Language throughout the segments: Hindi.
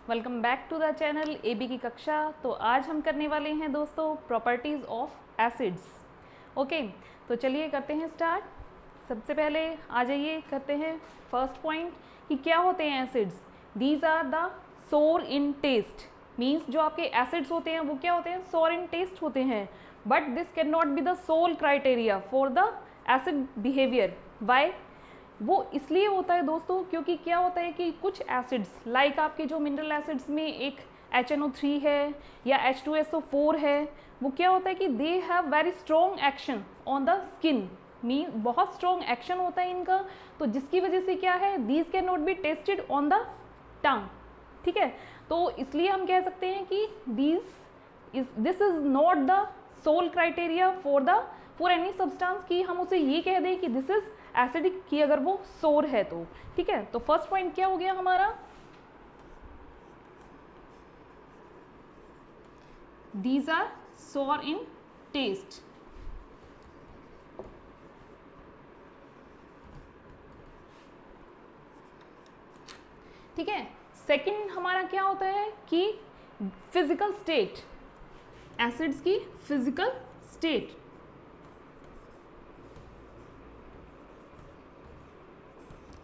Welcome back to the channel AB की कक्षा। तो आज हम करने वाले हैं दोस्तों प्रॉपर्टीज़ ऑफ एसिड्स। ओके, तो चलिए करते हैं स्टार्ट। सबसे पहले आ जाइए करते हैं फर्स्ट पॉइंट कि क्या होते हैं एसिड्स। दीज आर द सोर इन टेस्ट। मीन्स जो आपके एसिड्स होते हैं वो क्या होते हैं, सोर इन टेस्ट होते हैं। But this can not be the sole criteria for the acid behaviour. Why? वो इसलिए होता है दोस्तों क्योंकि क्या होता है कि कुछ एसिड्स लाइक आपके जो मिनरल एसिड्स में एक HNO3 है या H2SO4 है, वो क्या होता है कि they have very strong action on the skin. Mean बहुत स्ट्रॉन्ग एक्शन होता है इनका, तो जिसकी वजह से क्या है, these can not be tested on the tongue. ठीक है, तो इसलिए हम कह सकते हैं कि this is not the sole criteria for any substance कि हम उसे ये कह दें कि दिस इज एसिडिक की अगर वो सोर है तो। ठीक है, तो फर्स्ट पॉइंट क्या हो गया हमारा, दीज आर सोर इन टेस्ट। ठीक है, सेकंड हमारा क्या होता है कि फिजिकल स्टेट, एसिड्स की फिजिकल स्टेट।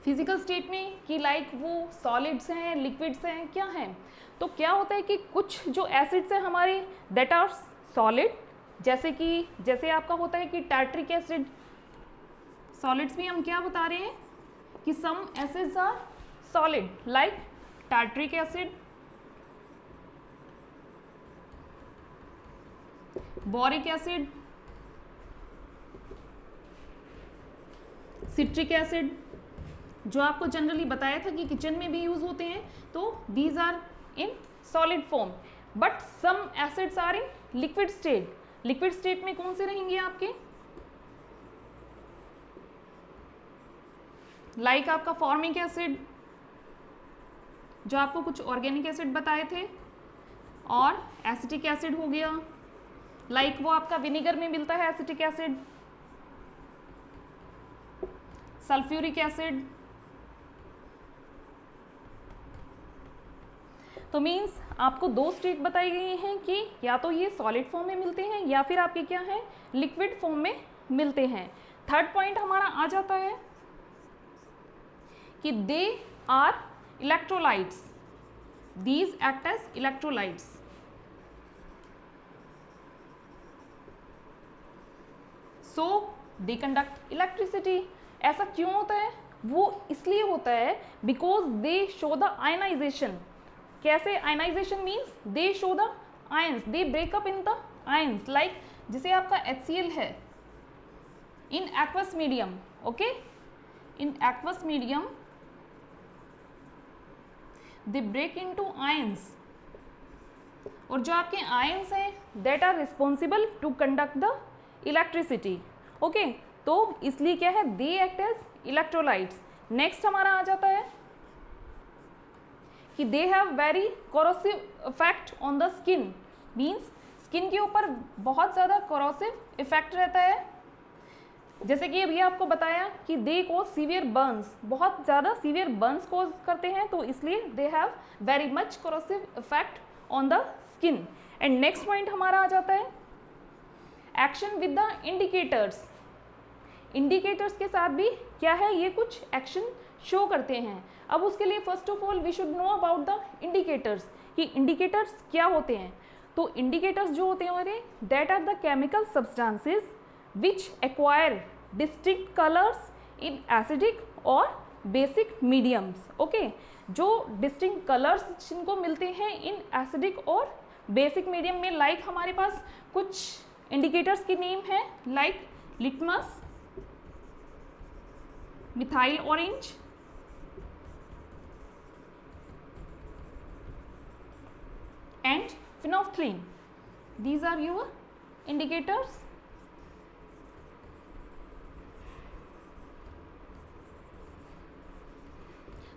फिजिकल स्टेट में कि लाइक वो सॉलिड्स हैं, लिक्विड्स हैं, क्या हैं। तो क्या होता है कि कुछ जो एसिड्स हैं हमारे दैट आर सॉलिड, जैसे आपका होता है कि टार्ट्रिक एसिड। सॉलिड्स में हम क्या बता रहे हैं कि some acids are solid like tartaric acid, boric acid, citric acid, जो आपको जनरली बताया था कि किचन में भी यूज होते हैं। तो these are in solid form, but some acids are in liquid state. Liquid state में कौन से रहेंगे आपके, लाइक आपका फॉर्मिक एसिड, जो आपको कुछ ऑर्गेनिक एसिड बताए थे, और एसिटिक एसिड हो गया, लाइक वो आपका विनेगर में मिलता है एसिटिक एसिड, सल्फ्यूरिक एसिड। तो मीन्स आपको दो स्टेट बताई गई हैं कि या तो ये सॉलिड फॉर्म में मिलते हैं या फिर आपके क्या है, लिक्विड फॉर्म में मिलते हैं। थर्ड पॉइंट हमारा आ जाता है कि they are electrolytes, these act as electrolytes. So they conduct electricity. ऐसा क्यों होता है, वो इसलिए होता है because they show the ionisation. कैसे ionisation means they show the ions, they break up in the ions. Like जैसे आपका HCl है in aqueous medium, okay, in aqueous medium they break into ions, और जो आपके आयंस हैं that are responsible to conduct the electricity. Okay, तो इसलिए क्या है, they act as electrolytes. Next हमारा आ जाता है कि they have very corrosive effect on the skin. Means skin के ऊपर बहुत ज़्यादा कोरोसिव इफेक्ट रहता है। जैसे कि अभी आपको बताया कि दे को सीवियर बर्न्स, बहुत ज़्यादा सीवियर बर्न्स कोज करते हैं, तो इसलिए दे have very much corrosive effect on the skin. And next point हमारा आ जाता है action with the indicators. Indicators के साथ भी क्या है, ये कुछ एक्शन शो करते हैं। अब उसके लिए first of all we should know about the indicators कि इंडिकेटर्स क्या होते हैं। तो इंडिकेटर्स जो होते हैं हमारे, that are the chemical substances which acquire distinct colours in acidic और बेसिक मीडियम्स। ओके, जो डिस्टिंक्ट कलर्स जिनको मिलते हैं इन एसिडिक और बेसिक मीडियम में, लाइक हमारे पास कुछ इंडिकेटर्स की नेम है like litmus, methyl orange, and phenolphthalein. These are your indicators.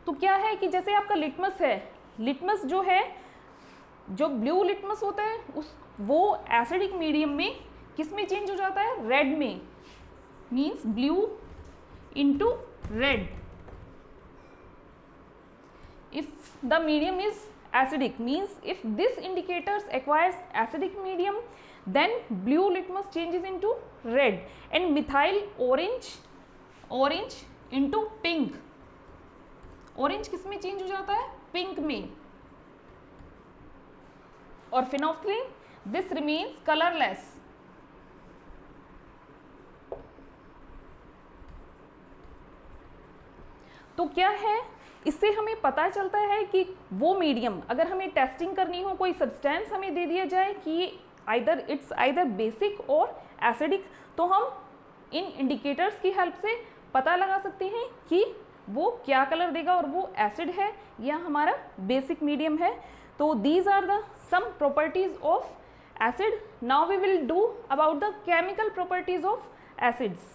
तो क्या है कि जैसे आपका लिटमस है, लिटमस जो है, जो ब्लू लिटमस होता है वो एसिडिक मीडियम में किस में चेंज हो जाता है, रेड में। Means blue into red. If the medium is acidic, means if this indicators acquires acidic medium, then blue litmus changes into red and methyl orange into pink. orange किस में चेंज हो जाता है? पिंक में. और phenolphthalein, this remains colorless. तो क्या है, इससे हमें पता चलता है कि वो मीडियम, अगर हमें टेस्टिंग करनी हो, कोई सब्सटेंस हमें दे दिया जाए कि इट्स आइदर बेसिक और एसिडिक, तो हम इन इंडिकेटर्स की हेल्प से पता लगा सकते हैं कि वो क्या कलर देगा और वो एसिड है या हमारा बेसिक मीडियम है. तो these are the some properties of acid. Now we will do about the chemical properties of acids.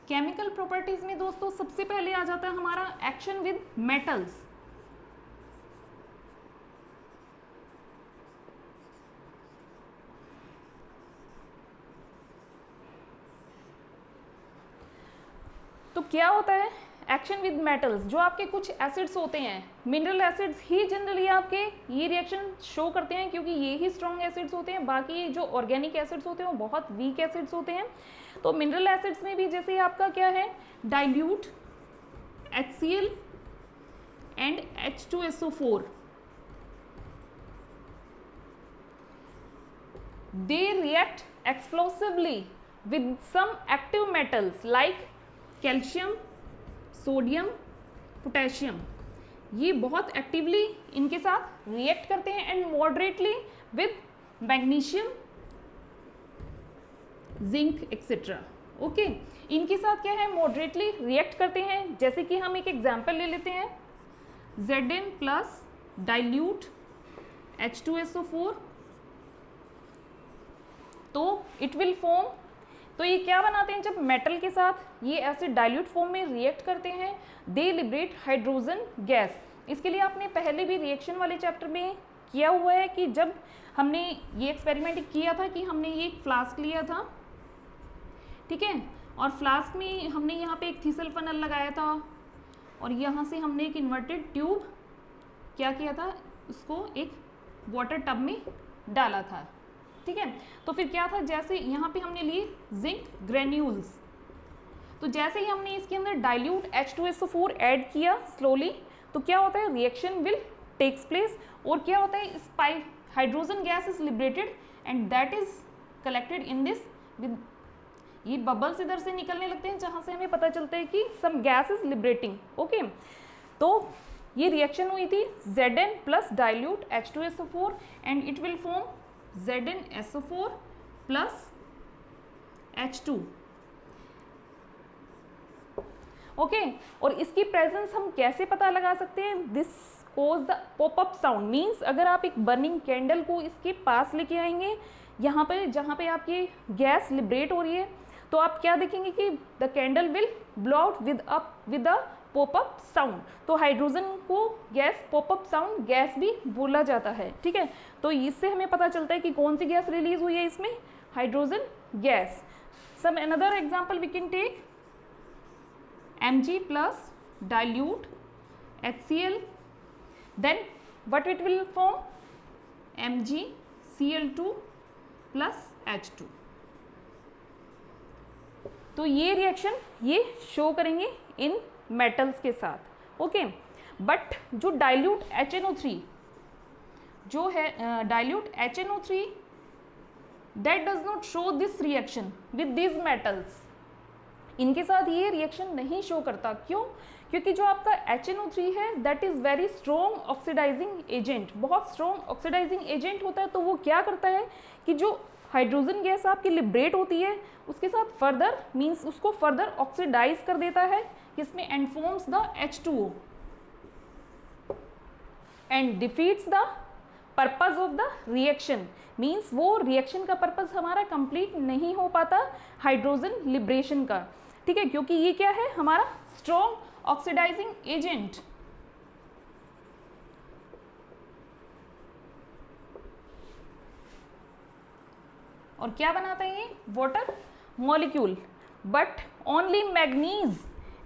Chemical properties में दोस्तों सबसे पहले आ जाता है हमारा एक्शन विद मेटल्स. तो क्या होता है एक्शन विद मेटल्स? जो आपके कुछ एसिड्स होते हैं, मिनरल एसिड्स ही जनरली आपके ये रिएक्शन शो करते हैं क्योंकि ये ही स्ट्रॉन्ग एसिड्स होते हैं. बाकी जो ऑर्गेनिक एसिड्स होते हैं वो बहुत वीक एसिड्स होते हैं. तो मिनरल एसिड्स में भी जैसे आपका क्या है, dilute HCl and H2SO4, they react explosively with some active metals like calcium, sodium, potassium. ये बहुत एक्टिवली इनके साथ रिएक्ट करते हैं and moderately with magnesium, zinc etcetera. Okay, इनके साथ क्या है, मॉडरेटली रिएक्ट करते हैं. जैसे कि हम एक एग्जांपल ले लेते हैं, Zn प्लस डाइल्यूट H2SO4, तो इट विल फॉर्म. तो ये क्या बनाते हैं, जब मेटल के साथ ये एसिड डाइल्यूट फॉर्म में रिएक्ट करते हैं, दे लिबरेट हाइड्रोजन गैस. इसके लिए आपने पहले भी रिएक्शन वाले चैप्टर में किया हुआ है कि जब हमने ये एक्सपेरिमेंट किया था कि हमने ये एक फ्लास्क लिया था, ठीक है, और फ्लास्क में हमने यहाँ पे एक थीसल फनल लगाया था और यहाँ से हमने एक इन्वर्टेड ट्यूब क्या किया था, उसको एक वाटर टब में डाला था. ठीक है, तो फिर क्या था, जैसे यहाँ पे हमने लिए जिंक ग्रेन्यूल्स, तो जैसे ही हमने इसके अंदर डाइल्यूट H2SO4 ऐड किया स्लोली, तो क्या होता है, रिएक्शन विल टेक्स प्लेस और क्या होता है, spike hydrogen gas is liberated and that is collected in this with, ये बबल्स इधर से निकलने लगते हैं जहाँ से हमें पता चलता है कि some gas is liberating. Okay, तो ये रिएक्शन हुई थी Zn plus dilute H2SO4 and it will form ZnSO4 plus H2. Okay, और इसकी प्रेजेंस हम कैसे पता लगा सकते हैं, this cause the popup sound. Means अगर आप एक बर्निंग कैंडल को इसके पास लेके आएंगे, यहाँ पे जहाँ पे आपकी गैस लिबरेट हो रही है, तो आप क्या देखेंगे कि the candle will blow out with a popup sound. तो हाइड्रोजन को गैस पॉपअप साउंड गैस भी बोला जाता है. ठीक है, तो इससे हमें पता चलता है कि कौन सी गैस रिलीज हुई है इसमें, hydrogen gas. Some another example we can take Mg plus dilute HCl, then what it will form, MgCl2 plus H2. तो ये रिएक्शन ये शो करेंगे इन मेटल्स के साथ. ओके, बट जो डाइल्यूट HNO3 जो है, dilute HNO3 that does not show this reaction with this metals. इनके साथ ये रिएक्शन नहीं शो करता. क्यों? क्योंकि जो आपका HNO3 है that is very strong oxidising agent, बहुत स्ट्रॉन्ग ऑक्सीडाइजिंग एजेंट होता है. तो वो क्या करता है कि जो हाइड्रोजन गैस आपकी लिबरेट होती है उसके साथ फर्दर मीन्स उसको फर्दर ऑक्सीडाइज कर देता है, किसमें, and forms the H2O and defeats the purpose of the reaction, means वो रिएक्शन का पर्पज हमारा कंप्लीट नहीं हो पाता हाइड्रोजन लिबरेशन का, ठीक है, क्योंकि ये क्या है हमारा स्ट्रॉन्ग ऑक्सीडाइजिंग एजेंट। और क्या बनाता है ये water molecule, but only manganese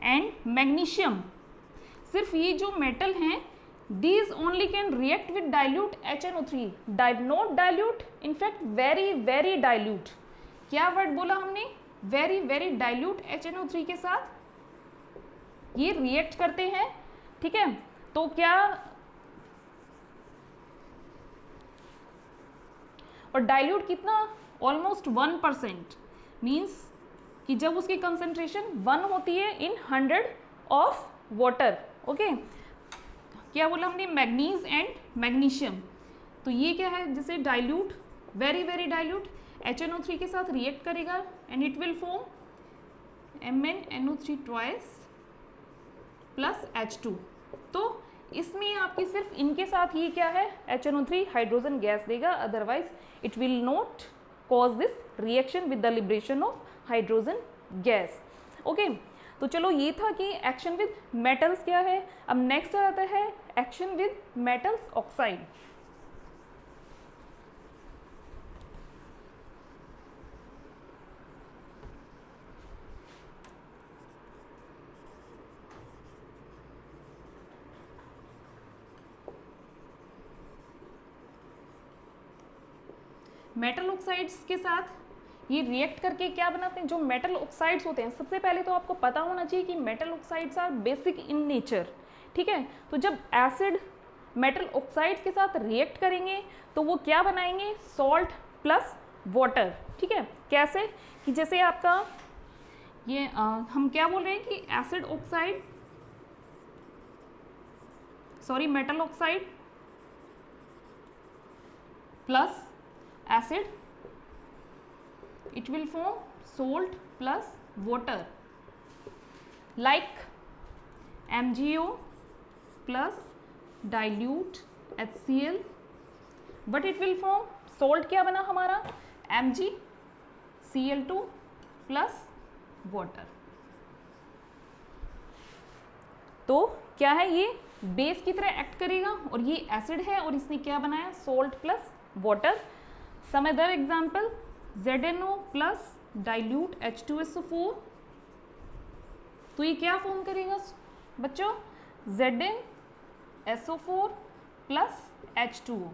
and magnesium, सिर्फ ये जो मेटल हैं these only can react with dilute HNO3, not dilute, in fact very very dilute। क्या वर्ड बोला हमने, very very dilute HNO3 के साथ ये रिएक्ट करते हैं, ठीक है। तो क्या, और डाइल्यूट कितना, ऑलमोस्ट 1%, मीन्स कि जब उसकी कंसेंट्रेशन 1 होती है इन 100 ऑफ वाटर, ओके। क्या बोला हमने, मैग्नीज एंड मैग्नीशियम, तो ये क्या है, जैसे dilute, very very dilute HNO3 के साथ रिएक्ट करेगा and it will form MnNO3 twice plus H2। तो इसमें आपकी सिर्फ इनके साथ ये क्या है HNO3 हाइड्रोजन गैस देगा, otherwise it will not cause this reaction with the liberation of hydrogen gas, okay. तो चलो ये था कि एक्शन विद मेटल्स क्या है। अब नेक्स्ट आता है action with metals oxide. Metal oxides के साथ ये रिएक्ट करके क्या बनाते हैं, जो मेटल ऑक्साइड्स होते हैं, सबसे पहले तो आपको पता होना चाहिए कि metal oxides are basic in nature, ठीक है। तो जब एसिड मेटल ऑक्साइड्स के साथ रिएक्ट करेंगे तो वो क्या बनाएंगे, सॉल्ट प्लस वाटर, ठीक है। कैसे कि जैसे आपका ये हम क्या बोल रहे हैं कि acid oxide, sorry metal oxide plus acid, it will form salt plus water, like MgO plus dilute HCl, but it will form salt, क्या बना हमारा MgCl2 plus water। तो क्या है, ये बेस की तरह एक्ट करेगा और ये एसिड है और इसने क्या बनाया, salt plus water. Some other example, ZNO plus dilute H2SO4, तो ये क्या फॉर्म करेगा बच्चों, ZnSO4 प्लस H2O।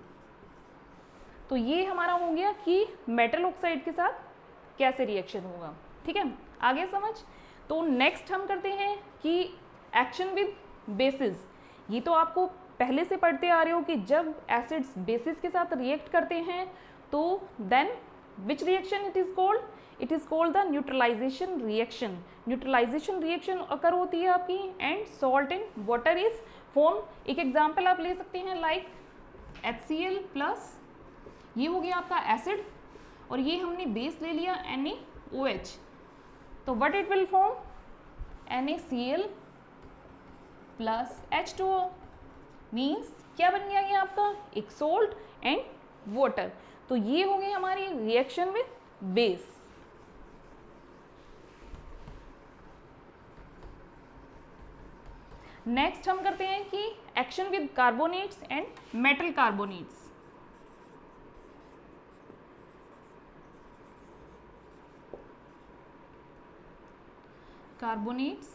तो ये हमारा हो गया कि मेटल ऑक्साइड के साथ कैसे रिएक्शन होगा, ठीक है, आगे समझ। तो नेक्स्ट हम करते हैं कि एक्शन विद बेसिस। ये तो आपको पहले से पढ़ते आ रहे हो कि जब एसिड्स बेसिस के साथ रिएक्ट करते हैं तो then which reaction it is called, it is called the neutralisation reaction. Neutralisation reaction occur होती है आपकी and salt and water is form. एक एग्जांपल आप ले सकते हैं लाइक HCl प्लस, ये हो गया आपका एसिड और ये हमने बेस ले लिया NaOH, तो what it will form NaCl plus H2O, means क्या बन गया ये आपका एक सॉल्ट एंड वाटर। तो ये हो गई हमारी रिएक्शन विद बेस। नेक्स्ट हम करते हैं कि action with carbonates and metal carbonates. Carbonates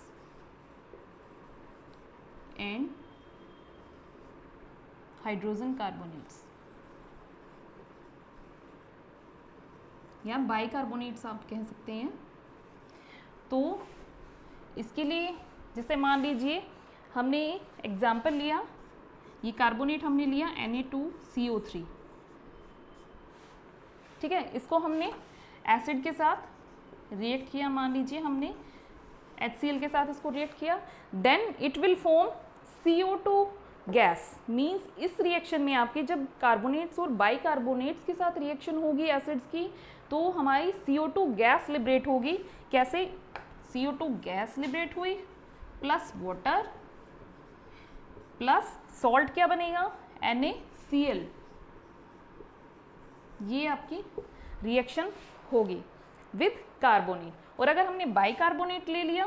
and hydrogen carbonates या बाइकार्बोनेट्स आप कह सकते हैं। तो इसके लिए जैसे मान लीजिए हमने एग्जाम्पल लिया, ये कार्बोनेट हमने लिया Na2CO3, ठीक है, इसको हमने एसिड के साथ रिएक्ट किया, मान लीजिए हमने HCl के साथ इसको रिएक्ट किया, then it will form CO2 gas. Means इस रिएक्शन में आपके जब कार्बोनेट्स और बाइकार्बोनेट्स के साथ रिएक्शन होगी एसिड्स की तो हमारी CO2 गैस लिबरेट होगी। कैसे, CO2 गैस लिबरेट हुई प्लस वाटर प्लस सॉल्ट क्या बनेगा NaCl ये आपकी रिएक्शन होगी विथ कार्बोनेट। और अगर हमने बाइकार्बोनेट ले लिया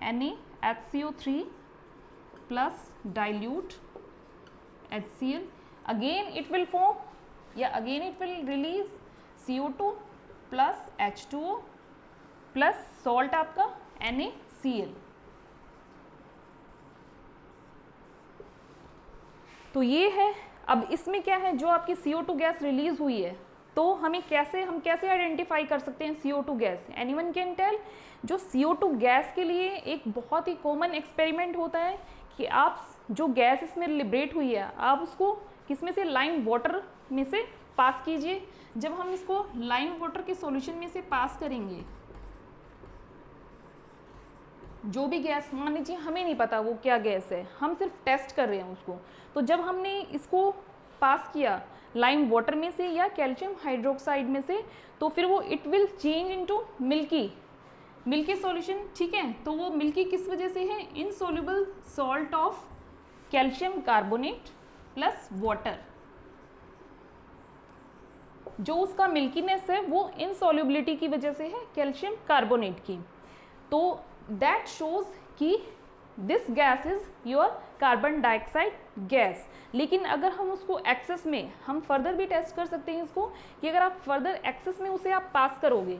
NaHCO3 plus dilute HCl, again it will form या again it will release CO2 plus H2O plus salt आपका NaCl। तो ये है। अब इसमें क्या है, जो आपकी CO2 गैस रिलीज हुई है, तो हम कैसे आइडेंटिफाई कर सकते हैं CO2 gas? Anyone can tell? जो CO2 गैस के लिए एक बहुत ही कॉमन एक्सपेरिमेंट होता है कि आप जो गैस इसमें लिबरेट हुई है, आप उसको किस में से, लाइम वाटर में से पास कीजिए। जब हम इसको लाइम वाटर के सॉल्यूशन में से पास करेंगे, जो भी गैस, मान लीजिए हमें नहीं पता वो क्या गैस है, हम सिर्फ टेस्ट कर रहे हैं उसको, तो जब हमने इसको पास किया लाइम वाटर में से या कैल्शियम हाइड्रोक्साइड में से, तो फिर वो it will change into milky solution. ठीक है, तो वो मिल्की किस वजह से है? Insoluble salt of calcium carbonate plus water. जो उसका मिल्कीनेस है वो इनसॉल्युबिलिटी की वजह से है कैल्शियम कार्बोनेट की। तो दैट शोज कि this gas is your carbon dioxide gas. लेकिन अगर हम उसको एक्सेस में, हम फर्दर भी टेस्ट कर सकते हैं इसको, कि अगर आप फर्दर एक्सेस में उसे आप पास करोगे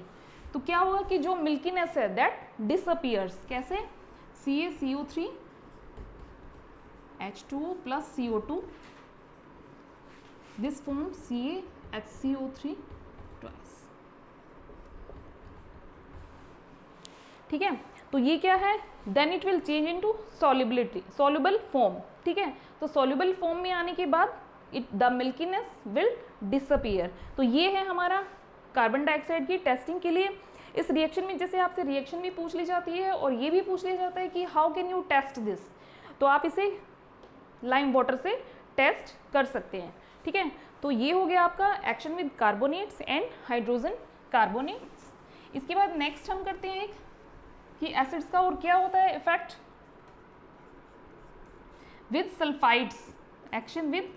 तो क्या होगा कि जो मिल्कीनेस है दैट डिसअपियर्स। कैसे? CaCO3 H2O plus CO2, this form CaHCO3 twice. ठीक है, तो ये क्या है? Then it will change into soluble form. ठीक है, तो सॉल्युबल फॉर्म में आने के बाद द मिल्कीनेस विल डिसअपियर। तो ये है हमारा कार्बन डाइऑक्साइड की टेस्टिंग के लिए। इस रिएक्शन में जैसे आपसे रिएक्शन भी पूछ ली जाती है और ये भी पूछ लिया जाता है कि how can you test this, तो आप इसे लाइम वाटर से टेस्ट कर सकते हैं। ठीक है, तो ये हो गया आपका action with carbonates and hydrogen carbonates. इसके बाद नेक्स्ट हम करते हैं एक कि एसिड्स का और क्या होता है effect with sulphides, action with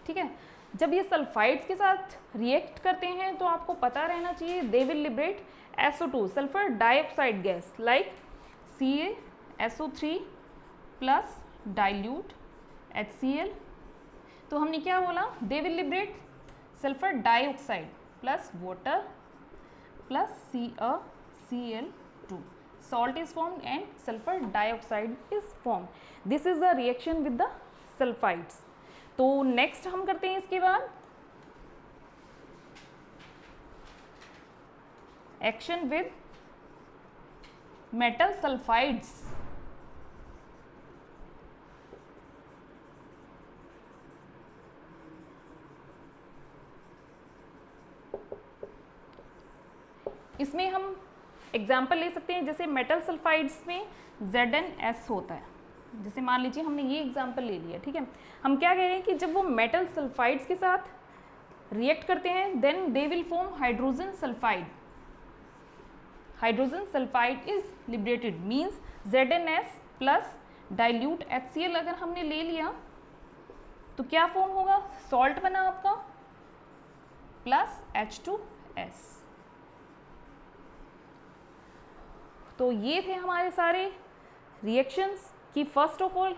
ठीक है, जब ये सल्फाइड्स के साथ रिएक्ट करते हैं तो आपको पता रहना चाहिए they will liberate SO2 sulphur dioxide gas like CaSO3 plus dilute HCl। तो हमने क्या बोला? They will liberate sulphur dioxide plus water plus CaCl2, salt is formed and sulfur dioxide is formed. This is the reaction with the sulfides. तो नेक्स्ट हम करते हैं इसके बाद एक्शन विद मेटल सल्फाइड्स। इसमें हम एग्जाम्पल ले सकते हैं, जैसे मेटल सल्फाइड्स में ZnS होता है। जैसे मान लीजिए हमने ये एग्जाम्पल ले लिया। ठीक है, हम क्या कह रहे हैं कि जब वो मेटल सल्फाइड्स के साथ रिएक्ट करते हैं then they will form hydrogen sulphide. Hydrogen sulphide is liberated means ZnS plus dilute HCl अगर हमने ले लिया तो क्या फॉर्म होगा? सॉल्ट बना आपका प्लस H2S। तो ये थे हमारे सारे रिएक्शंस कि first of all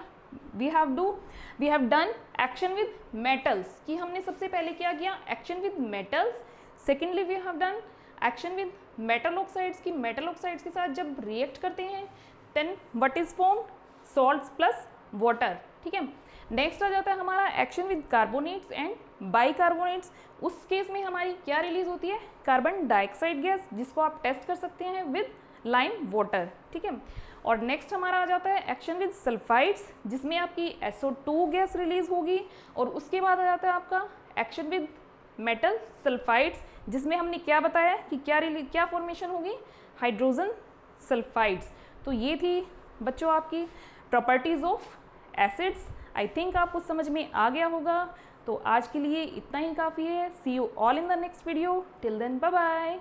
we have done action with metals, कि हमने सबसे पहले क्या किया? Action with metals. Secondly we have done action with metal oxides, की मेटल ऑक्साइड्स के साथ जब रिएक्ट करते हैं then what is formed? Salts plus water. ठीक है, नेक्स्ट आ जाता है हमारा action with carbonates and bicarbonates. उस केस में हमारी क्या रिलीज होती है? कार्बन डाइऑक्साइड गैस, जिसको आप टेस्ट कर सकते हैं विद लाइम वाटर। ठीक है, और नेक्स्ट हमारा आ जाता है एक्शन विद सल्फाइड्स, जिसमें आपकी SO2 गैस रिलीज होगी। और उसके बाद आ जाता है आपका एक्शन विद मेटल सल्फाइड्स, जिसमें हमने क्या बताया कि क्या फॉर्मेशन होगी? Hydrogen sulphides. तो ये थी बच्चों आपकी properties of acids. I think आपको समझ में आ गया होगा। तो आज के लिए इतना ही काफ़ी है। See you all in the next video. Till then bye bye.